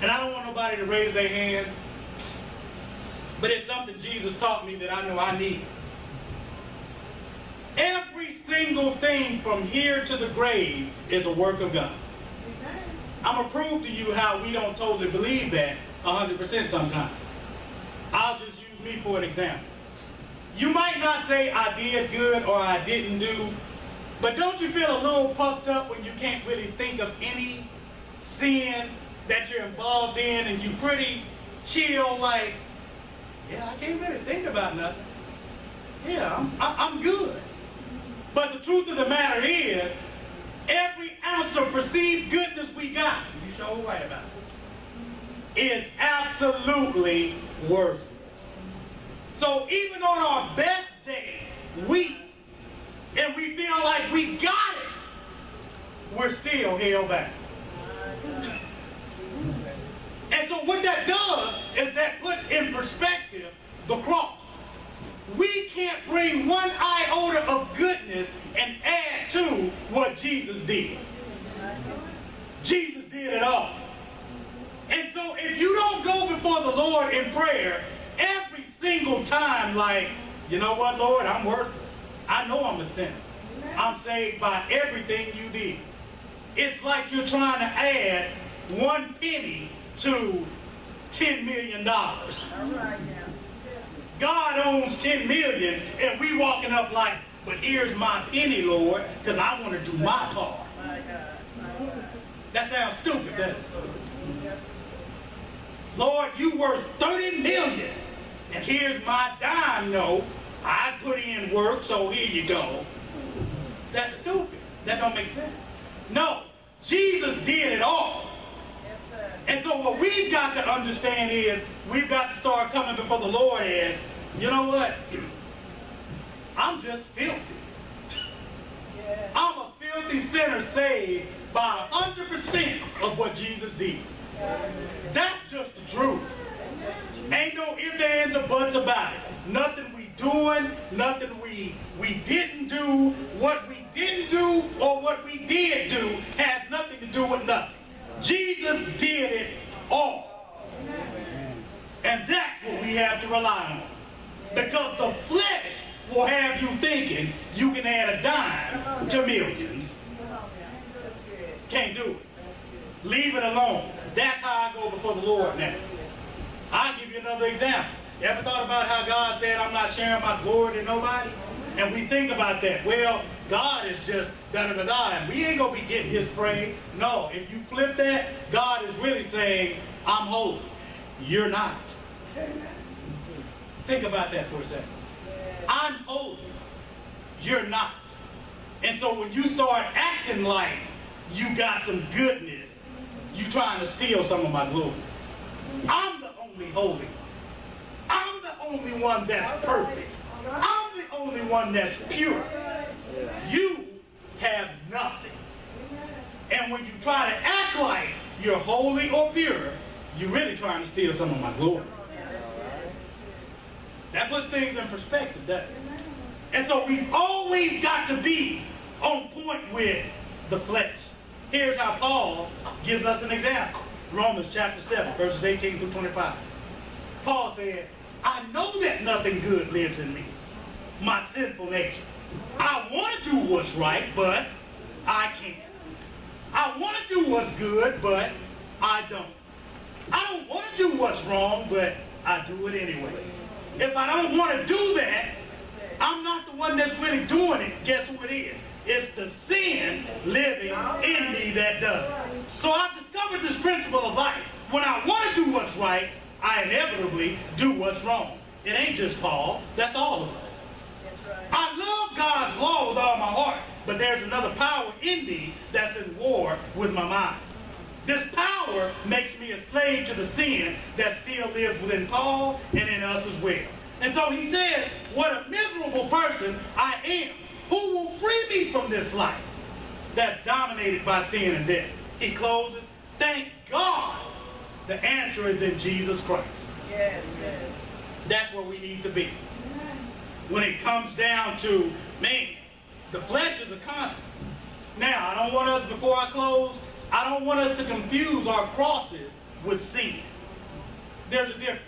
And I don't want nobody to raise their hand, but it's something Jesus taught me that I know I need. Every single thing from here to the grave is a work of God. I'm going to prove to you how we don't totally believe that 100% sometimes. I'll just use me for an example. You might not say I did good or I didn't do, but don't you feel a little puffed up when you can't really think of any sin that you're involved in and you pretty chill like, yeah, I can't really think about nothing. Yeah, I'm good. But the truth of the matter is, every ounce of perceived goodness we got, you sure right about it, is absolutely worthless. So even on our best day, and we feel like we got it, we're still held back. And so what that does is that puts in perspective the cross. We can't bring one iota of goodness and add to what Jesus did. Jesus did it all. And so if you don't go before the Lord in prayer every single time like, you know what, Lord, I'm worthless. I know I'm a sinner. I'm saved by everything you did. It's like you're trying to add 1 penny to $10 million. All right, yeah. God owns 10 million, and we walking up like, but here's my penny, Lord, because I want to do my part. That sounds stupid, doesn't it? Lord, you worth 30 million, and here's my dime note. I put in work, so here you go. That's stupid. That don't make sense. No, Jesus did it all. And so what we've got to understand is we've got to start coming before the Lord and, you know what? I'm just filthy. Yeah. I'm a filthy sinner saved by 100% of what Jesus did. Yeah. That's just the truth. Ain't no ifs, ands, or buts about it. Nothing we doing, nothing we didn't do, what we didn't do, or what we did do has nothing to do with nothing. Jesus did it all. And that's what we have to rely on. Because the flesh will have you thinking you can add a dime to millions. Can't do it. Leave it alone. That's how I go before the Lord now. I'll give you another example. You ever thought about how God said, I'm not sharing my glory to nobody? And we think about that. Well, God is just da-da-da-da, and we ain't going to be getting his praise. No, if you flip that, God is really saying, I'm holy. You're not. Think about that for a second. I'm holy. You're not. And so when you start acting like you got some goodness, you trying to steal some of my glory. I'm the only holy. I'm the only one that's perfect. I'm the only one that's pure. You have nothing. And when you try to act like you're holy or pure, you're really trying to steal some of my glory. That puts things in perspective, doesn't it? And so we've always got to be on point with the flesh. Here's how Paul gives us an example. Romans chapter 7, verses 18 through 25. Paul said, I know that nothing good lives in me, my sinful nature. I want to do what's right, but I can't. I want to do what's good, but I don't. I don't want to do what's wrong, but I do it anyway. If I don't want to do that, I'm not the one that's really doing it. Guess who it is? It's the sin living in me that does it. So I've discovered this principle of life. When I want to do what's right, I inevitably do what's wrong. It ain't just Paul. That's all of us. I love God's law with all my heart, but there's another power in me that's in war with my mind. This power makes me a slave to the sin that still lives within Paul and in us as well. And so he says, what a miserable person I am. Who will free me from this life that's dominated by sin and death? He closes, thank God the answer is in Jesus Christ. Yes, yes. That's where we need to be. When it comes down to, man, the flesh is a constant. Now, I don't want us, before I close, I don't want us to confuse our crosses with sin. There's a difference.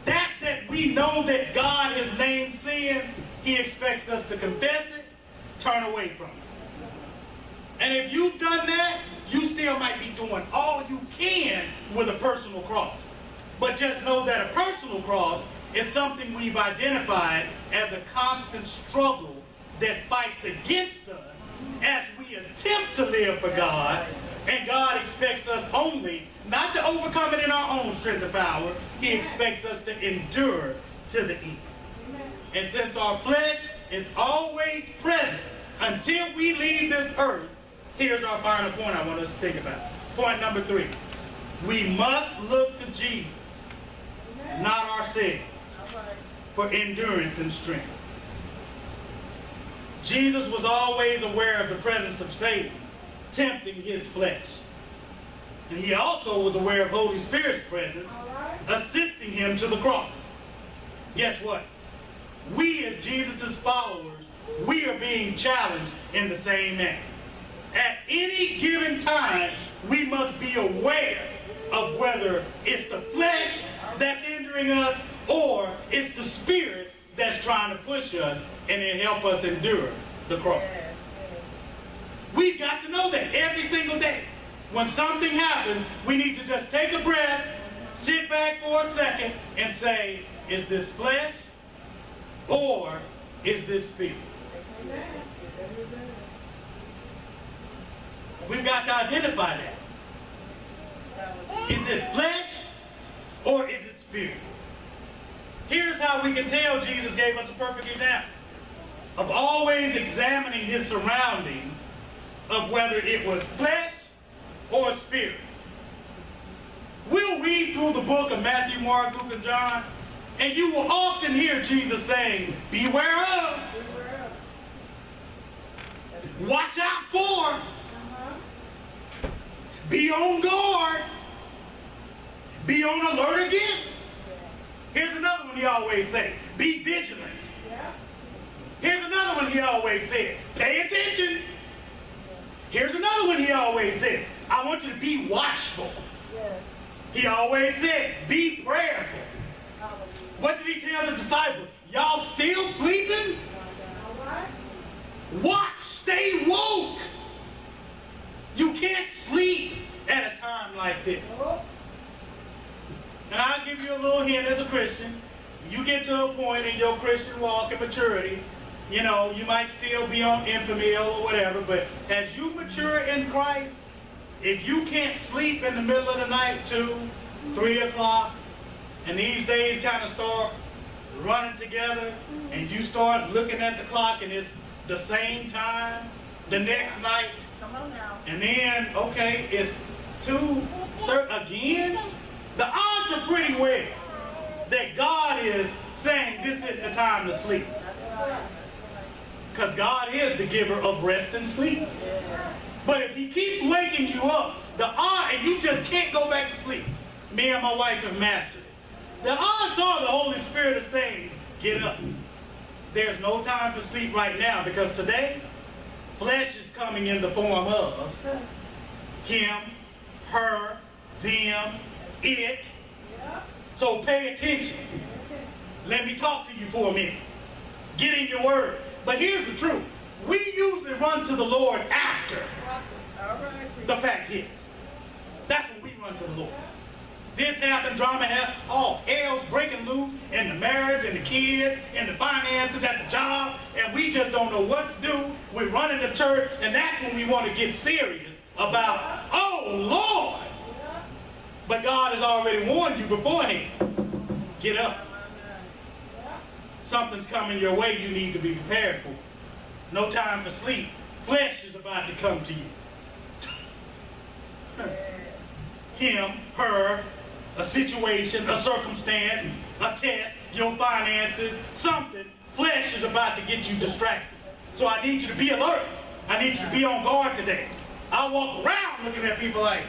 That we know that God has named sin, he expects us to confess it, turn away from it. And if you've done that, you still might be doing all you can with a personal cross. But just know that a personal cross is something we've identified as a constant struggle that fights against us as we attempt to live for God. And God expects us only not to overcome it in our own strength and power. He expects us to endure to the end. And since our flesh is always present until we leave this earth, here's our final point I want us to think about. Point number 3. We must look to Jesus, not ourselves, for endurance and strength. Jesus was always aware of the presence of Satan, tempting his flesh. And he also was aware of Holy Spirit's presence, assisting him to the cross. Guess what? We as Jesus' followers, we are being challenged in the same manner. At any given time, we must be aware of whether it's the flesh that's hindering us or it's the Spirit that's trying to push us and then help us endure the cross. We've got to know that every single day. When something happens, we need to just take a breath, sit back for a second, and say, is this flesh or is this Spirit? We've got to identify that. Is it flesh or is it Spirit? Here's how we can tell. Jesus gave us a perfect example of always examining his surroundings of whether it was flesh or Spirit. We'll read through the book of Matthew, Mark, Luke, and John, and you will often hear Jesus saying, beware of, watch out for, be on guard, be on alert against. Here's another one he always said, be vigilant. Here's another one he always said, pay attention. Here's another one he always said, I want you to be watchful. He always said, be prayerful. What did he tell the disciples? Y'all still sleeping? Watch, stay woke. You can't sleep at a time like this. And I'll give you a little hint as a Christian. You get to a point in your Christian walk and maturity, you know, you might still be on infamy or whatever, but as you mature in Christ, if you can't sleep in the middle of the night, 2, 3 o'clock, and these days kind of start running together, and you start looking at the clock and it's the same time the next night, and then, okay, it's 2:30 again, the odds are pretty well that God is saying this isn't the time to sleep. Because God is the giver of rest and sleep. But if he keeps waking you up, the odds, and you just can't go back to sleep. Me and my wife have mastered it. The odds are the Holy Spirit is saying, get up. There's no time to sleep right now, because today, flesh is coming in the form of him, her, them, it. So pay attention. Let me talk to you for a minute. Get in your word. But here's the truth. We usually run to the Lord after the fact hits. That's when we run to the Lord. This happened, drama happened, all hell's breaking loose in the marriage and the kids and the finances at the job, and we just don't know what to do. We're running to church, and that's when we want to get serious about, oh Lord. But God has already warned you beforehand. Get up. Something's coming your way you need to be prepared for. No time to sleep. Flesh is about to come to you. Him, her, a situation, a circumstance, a test, your finances, something. Flesh is about to get you distracted. So I need you to be alert. I need you to be on guard today. I walk around looking at people like,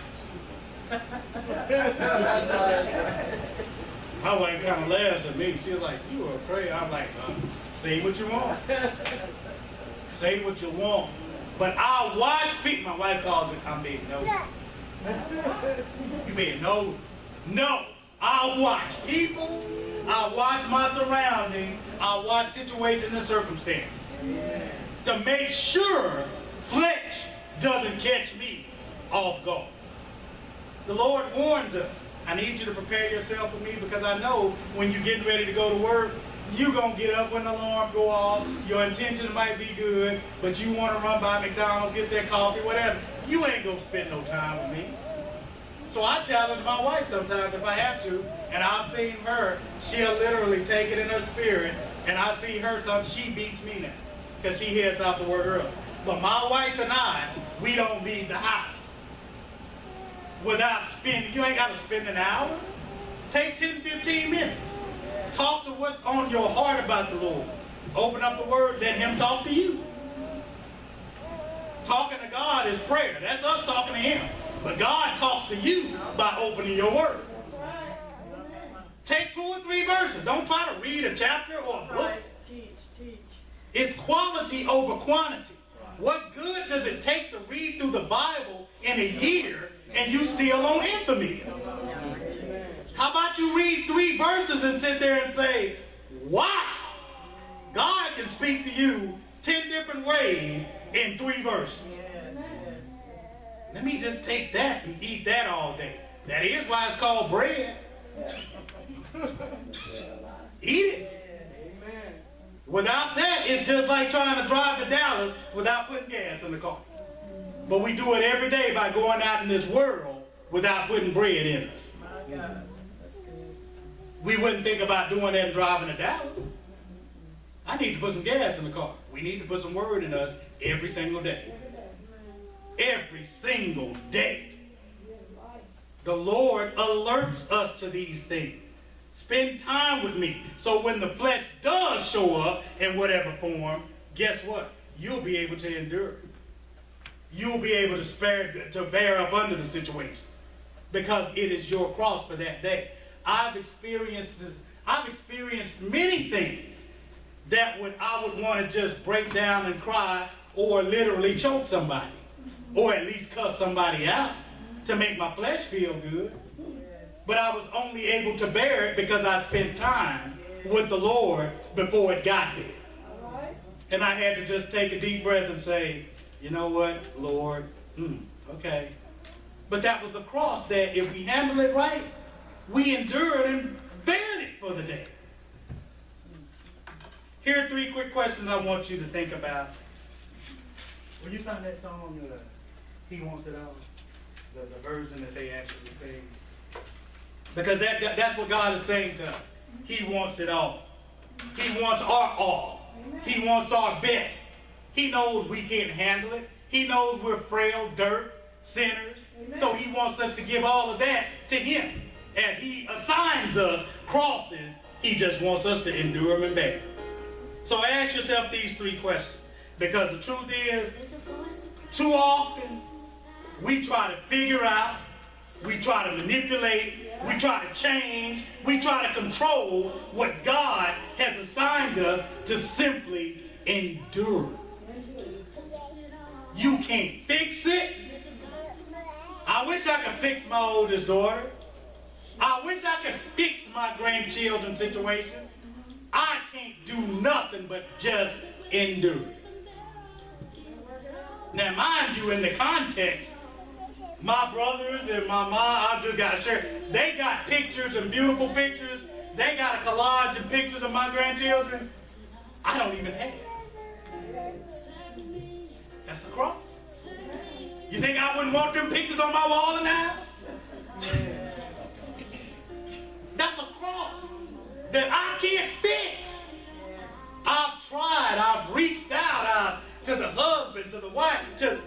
my wife kind of laughs at me. She's like, you are crazy. I'm like, say what you want. Say what you want. But I'll watch people. My wife calls it, I'm being nosy. You being nosy. No. I'll watch people. I'll watch my surroundings. I'll watch situations and circumstances. To make sure flesh doesn't catch me off guard. The Lord warns us. I need you to prepare yourself for me because I know when you're getting ready to go to work, you're going to get up when the alarm go off. Your intention might be good, but you want to run by McDonald's, get that coffee, whatever. You ain't going to spend no time with me. So I challenge my wife sometimes if I have to, and I've seen her, she'll literally take it in her spirit, and I see her, she beats me now because she heads out to work early. But my wife and I, we don't leave the house without spending, you ain't got to spend an hour. Take 10, 15 minutes. Talk to what's on your heart about the Lord. Open up the Word, let Him talk to you. Talking to God is prayer. That's us talking to Him. But God talks to you by opening your Word. Take 2 or 3 verses. Don't try to read a chapter or a book. Teach. It's quality over quantity. What good does it take to read through the Bible in a year and you still on infamy? How about you read 3 verses and sit there and say, wow, God can speak to you 10 different ways in 3 verses. Let me just take that and eat that all day. That is why it's called bread. Eat it. Without that, it's just like trying to drive to Dallas without putting gas in the car. But we do it every day by going out in this world without putting bread in us. We wouldn't think about doing that and driving to Dallas. I need to put some gas in the car. We need to put some Word in us every single day. Every single day. The Lord alerts us to these things. Spend time with me. So when the flesh does show up in whatever form, guess what? You'll be able to endure. You'll be able to bear up under the situation. Because it is your cross for that day. I've experienced many things that I would want to just break down and cry or literally choke somebody. Or at least cuss somebody out to make my flesh feel good. But I was only able to bear it because I spent time with the Lord before it got there. And I had to just take a deep breath and say, you know what, Lord, okay. But that was a cross that if we handle it right, we endured and bared it for the day. Here are 3 quick questions I want you to think about. When you find that song, He Wants It All, the version that they actually sing. Because that's what God is saying to us. He wants it all. He wants our all. He wants our best. He knows we can't handle it. He knows we're frail, dirt, sinners. So He wants us to give all of that to Him. As He assigns us crosses, He just wants us to endure them and bear. So ask yourself these 3 questions. Because the truth is, too often, we try to figure out, we try to manipulate, we try to change, we try to control what God has assigned us to simply endure. You can't fix it. I wish I could fix my oldest daughter. I wish I could fix my grandchildren's situation. I can't do nothing but just endure. Now, mind you, in the context, my brothers and my mom, I just got to share, they got pictures and beautiful pictures. They got a collage of pictures of my grandchildren. I don't even have. That's a cross. You think I wouldn't want them pictures on my wall in the house? That's a cross that I can't fix. I've tried. I've reached out to the husband, to the wife, to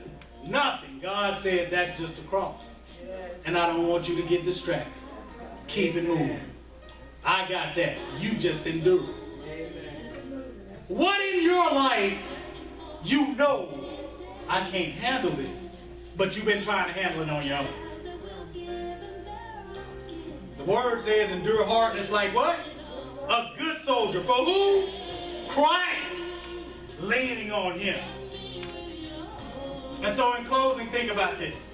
nothing. God said that's just a cross. And I don't want you to get distracted. Keep it moving. I got that. You just endure. What in your life you know I can't handle this, but you've been trying to handle it on your own? The word says endure hardness like what? A good soldier. For who? Christ. Leaning on Him. And so in closing, think about this.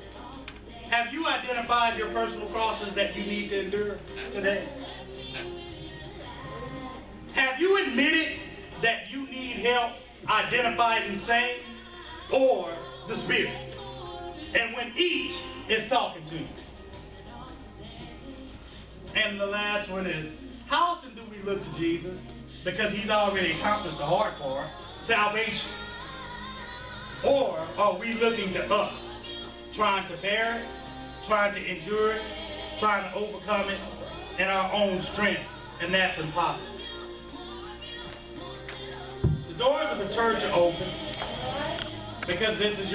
Have you identified your personal crosses that you need to endure today? Have you admitted that you need help identifying Satan or the Spirit? And when each is talking to you. And the last one is, how often do we look to Jesus? Because he's already accomplished the hard part, salvation. Or are we looking to us, trying to bear it, trying to endure it, trying to overcome it in our own strength? And that's impossible. The doors of the church are open because this is your